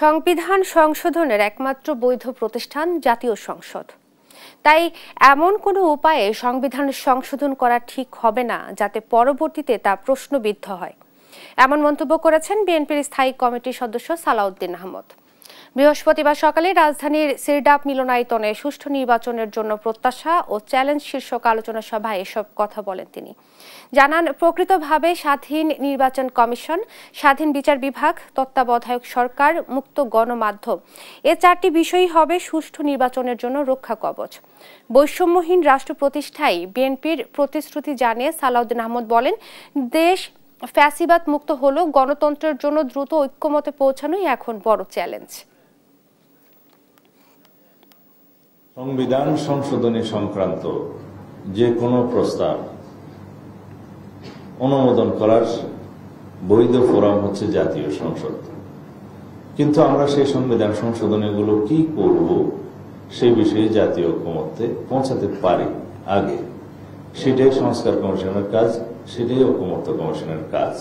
সংবিধান সংশোধনের একমাত্র বৈধ প্রতিষ্ঠান জাতীয় সংসদ। তাই এমন কোনো উপায়ে সংবিধান সংশোধন করা ঠিক হবে না যাতে পরবর্তীতে তা প্রশ্নবিদ্ধ হয়, এমন মন্তব্য করেছেন বিএনপির স্থায়ী কমিটির সদস্য সালাউদ্দিন আহমদ। বৃহস্পতিবার সকালে রাজধানীর সিরডাপ মিলনায়তনে সুষ্ঠু নির্বাচনের জন্য প্রত্যাশা ও চ্যালেঞ্জ শীর্ষক আলোচনা সভায় এসব কথা বলেন তিনি। জানান, প্রকৃতভাবে স্বাধীন নির্বাচন কমিশন, স্বাধীন বিচার বিভাগ, তত্ত্বাবধায়ক সরকার, মুক্ত গণমাধ্যম, এ চারটি বিষয়ই হবে সুষ্ঠু নির্বাচনের জন্য রক্ষা কবচ। বৈষম্যহীন রাষ্ট্র প্রতিষ্ঠায় বিএনপির প্রতিশ্রুতি জানিয়ে সালাউদ্দিন আহমদ বলেন, দেশ ফ্যাসিবাদ মুক্ত হলেও গণতন্ত্রের জন্য দ্রুত ঐক্যমতে পৌঁছানোই এখন বড় চ্যালেঞ্জ। সংবিধান সংশোধনী সংক্রান্ত যে কোনো প্রস্তাব অনুমোদন করার বৈধ ফোরাম হচ্ছে জাতীয় সংসদ। কিন্তু আমরা সেই সংবিধান সংশোধনীগুলো কি করব সেই বিষয়ে জাতীয় ঐক্যমত্যে পৌঁছাতে পারি আগে, সেটাই সংস্কার কমিশনের কাজ, সেটাই ঐক্যমত্য কমিশনের কাজ।